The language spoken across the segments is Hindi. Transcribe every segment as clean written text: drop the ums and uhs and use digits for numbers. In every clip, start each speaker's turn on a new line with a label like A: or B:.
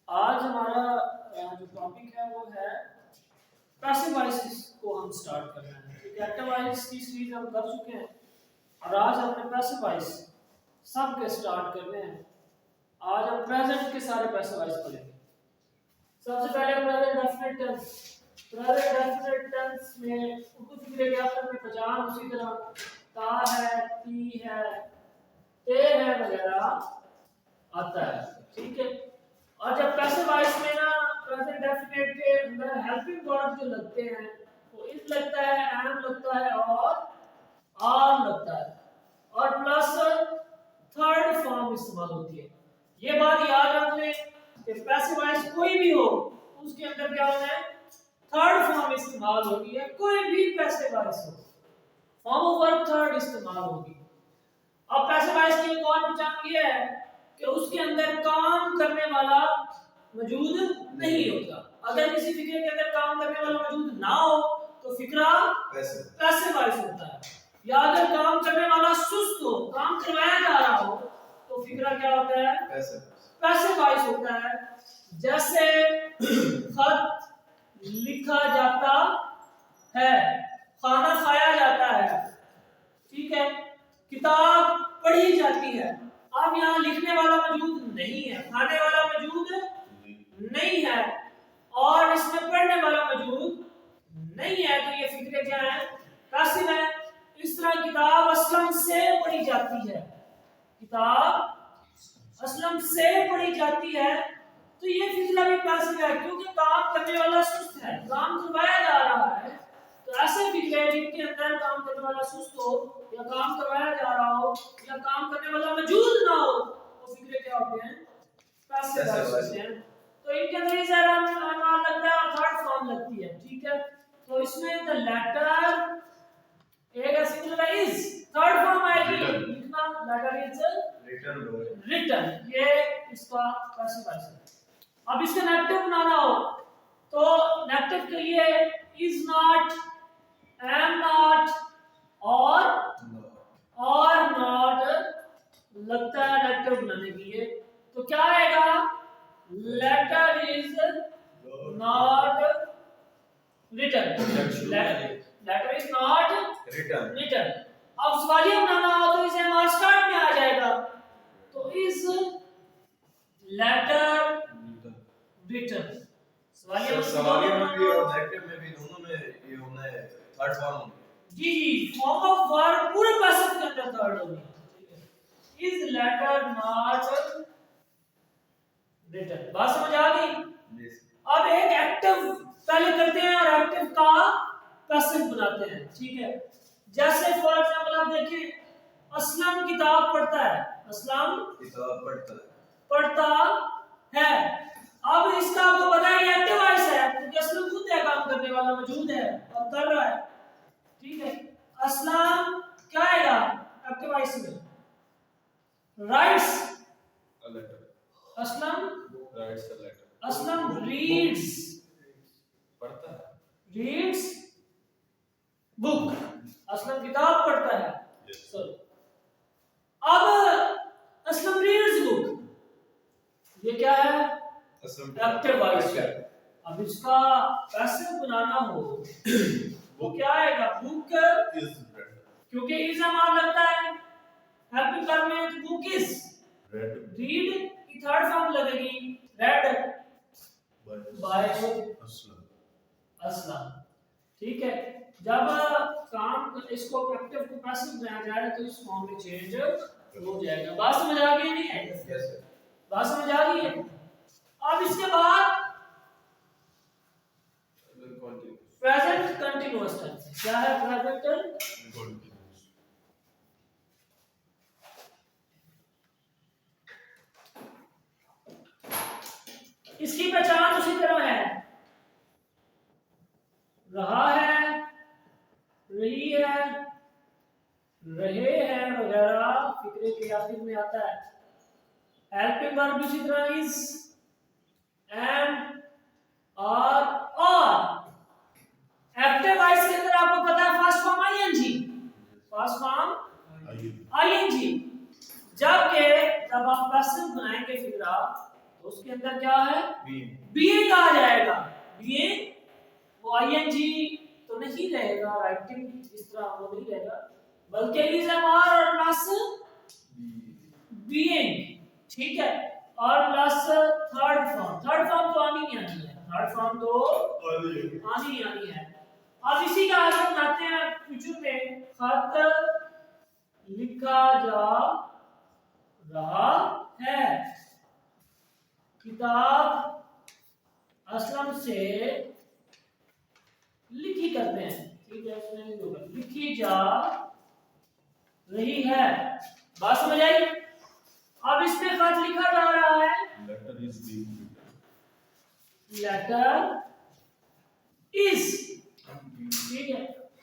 A: आज हमारा जो टॉपिक है वो है पैसिव वॉइस को हम स्टार्ट कर रहे हैं। ठीक है, एक्टिव वॉइस की सीरीज हम कर चुके हैं और आज हमने पैसिव वॉइस सब के स्टार्ट करने हैं। आज हम प्रेजेंट के सारे पैसिव वॉइस पढ़ेंगे। सबसे पहले present definite tense. Present definite tense में उर्दू फिक्रे के आखिर में पहचान उसी तरह ता है, ती है, ते है वगैरह आता है। ठीक है, और जब पैसिव वॉइस में ना प्रेजेंट डेफिनेट के अंदर हेल्पिंग वर्ब जो लगते हैं वो इज लगता है, एम लगता है और आर लगता है और प्लस थर्ड फॉर्म इस्तेमाल होती है। ये बात याद रख लें कि पैसिव वॉइस कोई भी हो उसके अंदर क्या होना है, थर्ड फॉर्म इस्तेमाल होगी है। कोई भी पैसिव वॉइस हो फॉर्म ऑफ वर्ब थर्ड इस्तेमाल होगी। अब पैसिव वॉइस की एक और पहचान ये है कि उसके अंदर काम करने वाला मौजूद नहीं होता। अगर किसी फिक्रे के अंदर काम करने वाला मौजूद ना हो तो फिक्रा पैसिव वॉइस होता है, या अगर काम करने वाला सुस्त हो, काम करवाया जा रहा हो तो फिक्रा क्या होता है, पैसिव वॉइस होता है। जैसे खत लिखा जाता है, खाना खाया जाता है, ठीक है, किताब पढ़ी जाती है। अब यहाँ लिखने वाला मौजूद नहीं है, खाने वाला मौजूद नहीं है और इसमें पढ़ने वाला मौजूद नहीं है, तो ये फिक्रे क्या है, पैसिव है। इस तरह किताब असलम से पढ़ी जाती है, किताब असलम से पढ़ी जाती है, तो ये फिक्रा भी पैसिव है क्योंकि काम करने वाला सुस्त है, काम करवाया जा रहा है। तो ऐसे फिक्रे जिनके अंदर काम करने वाला सुस्त हो या काम करवाया जा रहा हो या काम करने वाला मौजूद ना हो तो फिक्रे क्या होते हैं, पैसिव होते हैं। तो इनके अंदर इस आराम लगता है और थर्ड फॉर्म लगती है। ठीक है, तो इसमें द लेटर एक सिंगुलर इज, थर्ड फॉर्म आएगी लिखना, लेटर इज रिटन, ये इसका पैसिव वॉइस है। अब इसका नेगेटिव बनाना हो तो नेगेटिव के लिए इज नॉट, एम नॉट और नॉट लगता है नेगेटिव बनाने के लिए। तो क्या आएगा, letter is not written, letter is not written. अब सवालिया बनाना हो तो इसे हमारे स्टार्ट में आ जाएगा, तो इज लेटर रिटन।
B: सवालिया में भी और नेगेटिव में भी दोनों में ये होना है, थर्ड फॉर्म
A: जी फॉर्म ऑफ वर्ब पूरे पैसिव के अंदर थर्ड होगी। इज लेटर नॉट रिटन, बात समझ आ गई। अब एक एक्टिव पहले करते हैं और एक्टिव का पैसिव बनाते हैं। ठीक है, जैसे फॉर एग्जांपल आप देखिए, असलम किताब पढ़ता है, असलम
B: किताब
A: पढ़ता है। अब इसका आपको पता है ये एक्टिव वॉइस है क्योंकि असलम खुद है, काम करने वाला मौजूद है और कर रहा है। ठीक है, असलम क्या आएगा एक्टिव वॉइस में, writes
B: a letter,
A: Aslam
B: writes a letter,
A: Aslam reads,
B: पढ़ता है,
A: रीड्स बुक, असलम किताब पढ़ता है। अब असलम रीड्स बुक, ये क्या है, एक्टिव वॉइस है। अब इसका पैसिव बनाना हो वो क्या आएगा, बुक
B: इज रेड,
A: क्योंकि इज हमारा लगता है हेल्पिंग वर्ब में, बुक इज
B: रेड,
A: रीड की थर्ड फॉर्म लगेगी, रेड बाय असलम। ठीक है, जब काम इसको एक्टिव को पैसिव बनाया जाए तो इस फॉर्म में चेंज हो जाएगा। बात समझ आ गई नहीं है?
B: यस सर,
A: बात समझ आ गई है। अब इसके बाद प्रेजेंट कंटीन्यूअस टेंस, क्या है प्रेजेंट
B: कंटीन्यूअस,
A: इसकी पहचान उसी तरह है, रहा है, रही है, रहे हैं वगैरह फिक्रे के आखिर में आता है। हेल्पिंग वर्ब इसी तरह इज, एम और एक्टिव वॉइस के अंदर आपको पता है first form ING, first form ING. जबकि जब हम पैसिव बनाएंगे फिगरा तो उसके अंदर क्या है,
B: बीइंग
A: बीइंग आ जाएगा। बीइंग वो आईएनजी तो नहीं रहेगा, राइटिंग इस तरह वो नहीं रहेगा, बल्कि इज एम आर और प्लस बीइंग, ठीक है, और प्लस थर्ड फॉर्म तो आनी नहीं आनी है, थर्ड फॉर्म तो आनी है। अब इसी का आगे बनाते हैं फ्यूचर में, खत लिखा जा रहा है, किताब असलम से लिखी करते हैं, ठीक है, इसमें नहीं होगा, लिखी जा रही है। बात समझ आई? अब इसमें खत लिखा जा रहा है,
C: letter is being written,
A: letter is, ठीक है,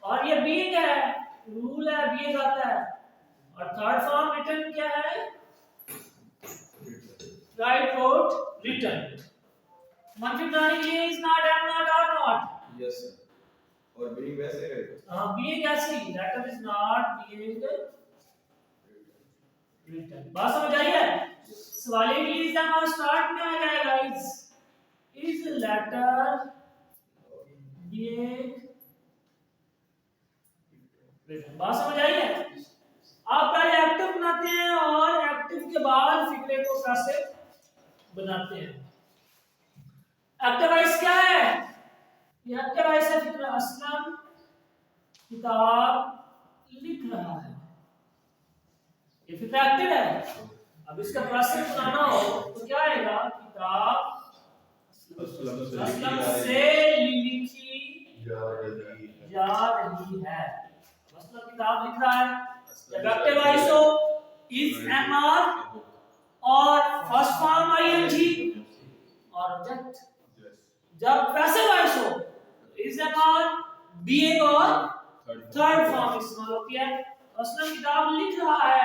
A: और ये बीइंग है, रूल है, बीइंग आता है, और थर्ड फॉर्म रिटन क्या है, राइट रोट रिटन। मंफी बनाने के लिए is not, am not, are not,
B: yes sir, और बीइंग वैसे रहेगा।
A: हाँ बीइंग ऐसे ही, letter is not being written. बात समझ आई है? सवाल के लिए इसका नाम स्टार्ट में आ जाएगा, इज लेटर बीइंग रिटन। बात समझ आई है? आप पहले एक्टिव बनाते हैं और एक्टिव के बाद फिगरे को कैसे बनाते हैं। एक्टिवाइज क्या है? ये एक्टिवाइज है फिगरा, असलम किताब लिख रहा है, ये फिगरा एक्टिव है। अब इसका प्रोसेस बनाना हो तो क्या आएगा, किताब असलम से लिखी
C: जा रही है,
A: जा रही है। मतलब किताब लिख रहा है, जब एक्टिवाइज हो इज एम आर और फर्स्ट फॉर्म आईएनजी और ऑब्जेक्ट। जब पैसिवाइज हो इज एम आर बीइंग और थर्ड फॉर्म इस्तेमाल होती है। असलम किताब लिख रहा है,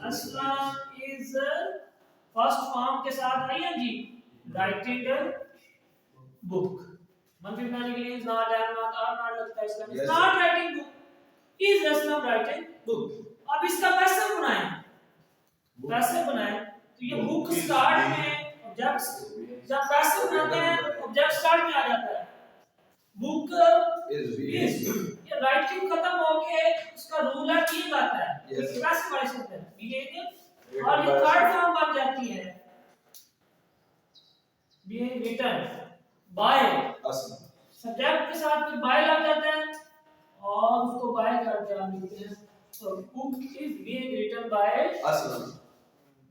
A: असलम इज फर्स्ट फॉर्म के साथ आईएनजी, राइटिंग बुक। मंफी बनाने के लिए is not, am not, are not लगता है, इसका is not writing book, is Aslam writing book. अब इसका पैसिव बनाएं, पैसिव बनाएं तो ये बुक स्टार्ट में ऑब्जेक्ट, जब पैसिव बनाते हैं ऑब्जेक्ट स्टार्ट में आ जाता है, बुक इज, ये राइटिंग खत्म होके उसका रूल है बीइंग आता है, ये पैसिव वाइज होता है बीइंग, और ये थर्ड फॉर्म बन जाती है being written by
B: Aslam,
A: subject के साथ फिर बाय लग जाता है और उसको बाय करके हम लिखते हैं, तो book is being written by
B: Aslam.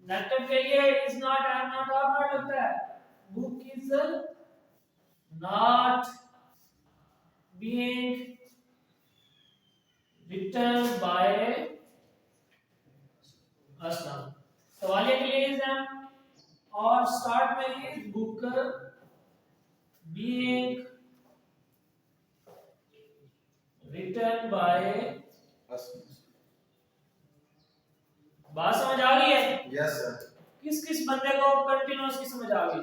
A: Negative के लिए is not, am not, are not लगता है, book is not being written by Aslam. सवालिया के लिए इज एम और स्टार्ट में is book being written by
B: Aslam.
A: बात समझ आ गई है?
B: Yes sir.
A: किस किस बंदे को कंटीन्यूअस की समझ आ गई?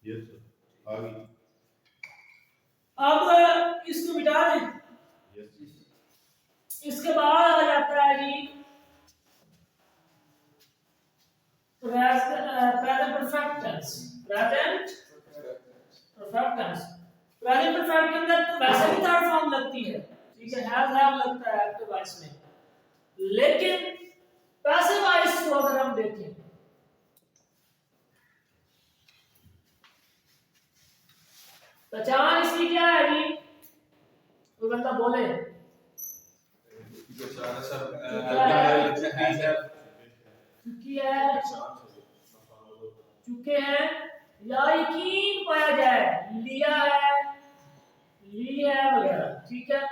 C: यस सर, आ गई,
A: अब इसको मिटा दें,
C: यस
A: इसके बाद आ जाता है जी present perfect tense. Present perfect tense, present perfect के अंदर तो वैसे भी थर्ड फॉर्म लगती है, ठीक है, हैव लगता है एक्टिव वॉइस में, लेकिन पैसिव वॉइस को अगर हम देखें पहचान इसकी क्या है जी, कोई बंदा बोले। चुके हैं या यकीन पाया जाए, लिया है, ली है वगैरह, ठीक है।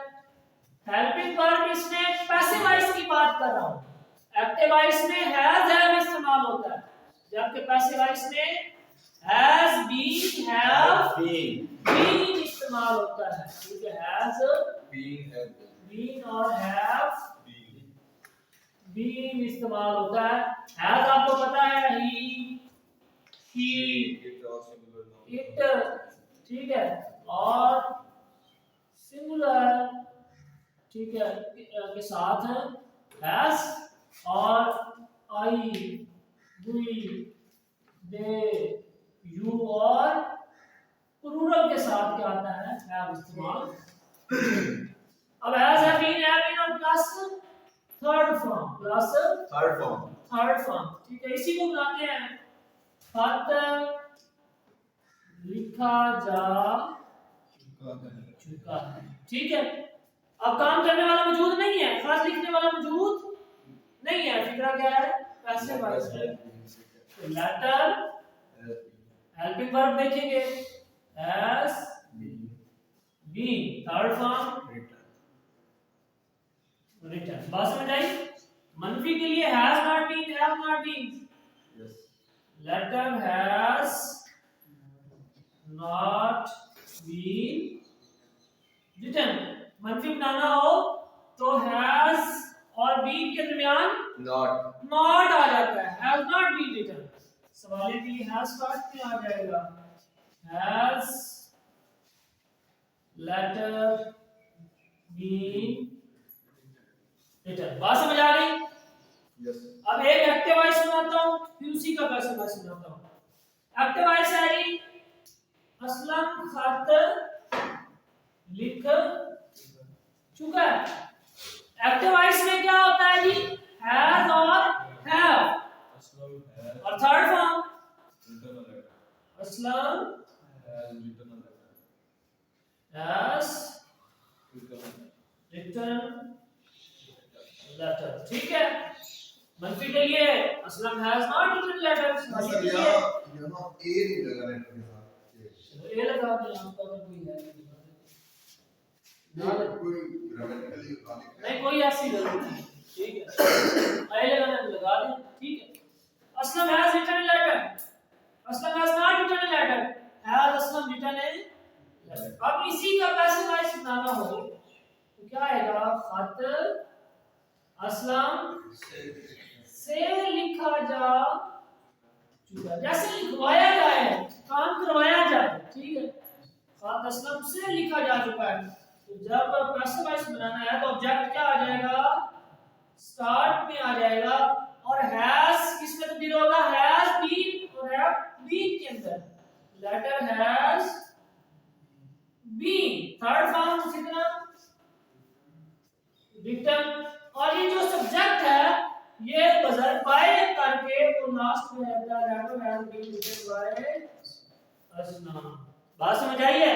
A: हेल्पिंग वर्ब इसमें पैसिव वॉइस की बात कर रहा हूं, एक्टिव वॉइस में हैज हैव इस्तेमाल होता है, जबकि पैसिव वॉइस में हैज बीन हैव बीन इस्तेमाल होता है, ठीक है, हैज बीन और हैव बीन इस्तेमाल होता है। हैज आपको पता है ही इट, ठीक है, और सिंगुलर, ठीक है, के साथ है हैज, और दे, यू और प्लूरल के साथ क्या आता है हैव इस्तेमाल। अब हैज हैव बीन और प्लस थर्ड फॉर्म ठीक है। इसी को बनाते हैं खत लिखा जा चुका है ठीक है। अब काम करने वाला मौजूद नहीं है, खत लिखने वाला मौजूद नहीं है, फिक्रा क्या है पैसिव वॉइस है। तो लेटर हेल्पिंग वर्ब देखेंगे has been, third form return. बात समझ आई? मनफी के लिए has not been, have not been, letter has not been written. मनफी बनाना हो तो हैज और बीन के दरमियान नॉट आ जाता है, हैज नॉट बीन रिटन। सवाल के लिए हैज स्टार्ट में आ जाएगा हैज लेटर बीन रिटन। बात समझ आ गई? अब एक एक्टिव वॉइस सुनाता हूं, फिर उसी का पैसिव वॉइस सुनाता हूं। एक्टिव वॉइस है जी असलम खत लिख चुका है। एक्टिव वॉइस में क्या होता है जी हैज और हैव और third form Aslam has written letter ठीक है। मनफी के लिए Aslam has not written letter.
D: Sir यहाँ ए नहीं लगा लेटर के साथ,
A: ए लगा दे यहां पर कोई है
D: नहीं कोई ग्रामेटिकली
A: नहीं कोई ऐसी जरूरत नहीं ठीक है। ए लगाना लगा दे ठीक है। Aslam has written letter, Aslam has not written letter, has Aslam written a letter. अब इसी का पैसिव वॉइस बनाना हो तो क्या आएगा खत असलम से लिखा जा चुका, जैसे लिखवाया जाए काम करवाया जाए ठीक है। खत असलम से लिखा जा चुका है। तो जब पैसिव वॉइस बनाना है तो ऑब्जेक्ट क्या आ जाएगा स्टार्ट में आ जाएगा और हैज किस में तब्दील होगा हैज बीन और हैव बीन के अंदर letter has been third form उसी तरह रिटन। और ये जो सब्जेक्ट है ये बजर बाय करके वो लास्ट में रहता है letter has been written by Asna. बात समझ आई है?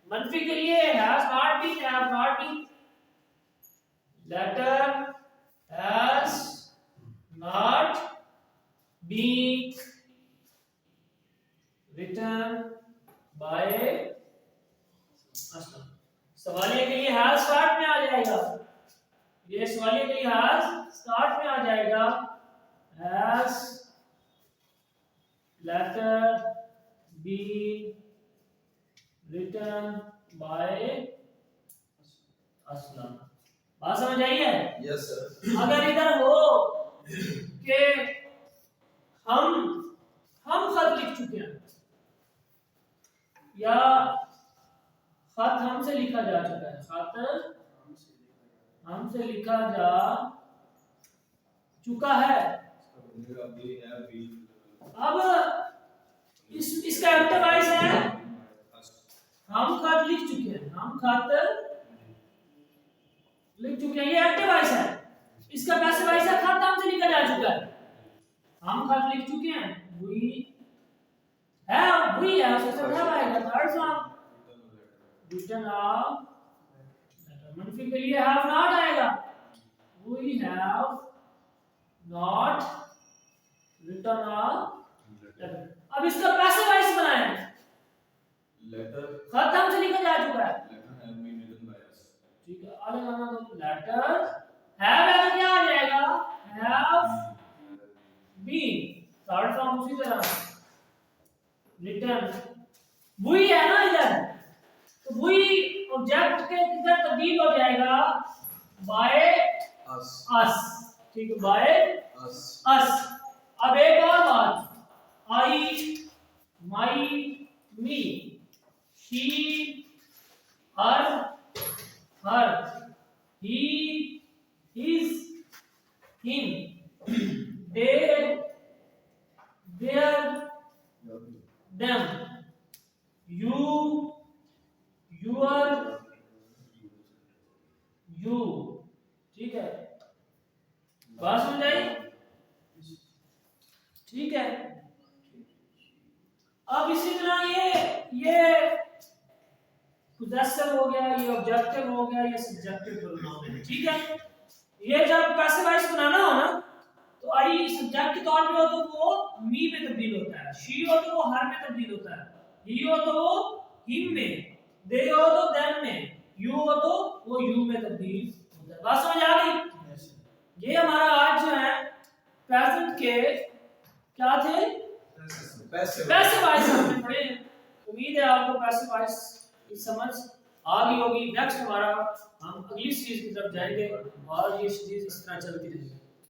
A: मनफी के लिए has not been, have not been, letter has not been written by Aslam. सवालिया के लिए हैज स्टार्ट में आ जाएगा, ये सवालिया के लिए हैज स्टार्ट में आ जाएगा has letter been written by Aslam. बात समझ आई है?
B: Yes sir.
A: अगर इधर हो कि हम खत लिख चुके हैं या खत हमसे लिखा जा चुका है, खत हमसे लिखा जा चुका है। अब इसका एक्टिव वॉइस है हम खत लिख चुके हैं, हम खत लिख चुके हैं, ये एक्टिव वॉइस है। इसका पैसिव वॉइस है खत हमसे लिखा जा चुका है, हम खत लिख चुके हैं we have उसके साथ have आएगा third form written of letter. मनफी के लिए have not आएगा we have not written a letter। अब इसका पैसिव वॉइस बनाएं
B: लेटर
A: खत हमसे लिखा जा चुका है
B: letter have been written by अस
A: ठीक है। आगे गाना तो लेटर हैव है तो क्या आ जाएगा हैव बीन थर्ड फॉर्म उसी तरह रिटर्न। वही है ना इधर, तो वही ऑब्जेक्ट के किधर तब्दील हो जाएगा बाय अस ठीक है, बाय अस। अब एक और बात I my me she her he his him they them, you, your, you, ठीक है, बात समझ आई? ठीक है। अब इसी तरह ये possessor हो गया, ये ऑब्जेक्टिव हो गया, ये सब्जेक्टिव प्रोनाउन है, ठीक है। ये जब पैसिव वॉइस बनाना हो ना, तो आई सब्जेक्ट के तौर पे हो तो वो मी में तब्दील होता है, शी हो तो वो हर में तब्दील होता है, ही हो तो वो हिम में, दे हो तो देम में, यू हो तो वो यू में तब्दील होता है। बात समझ आ गई? ये हमारा आज जो है प्रेजेंट के क्या थे, पैसिव वॉइस हमने पढ़े। उम्मीद है आपको पैसिव वॉइस की समझ आ गई होगी। नेक्स्ट हमारा हम अगली सीरीज की तरफ जाएंगे और ये सीरीज इस तरह चलती रहेगी।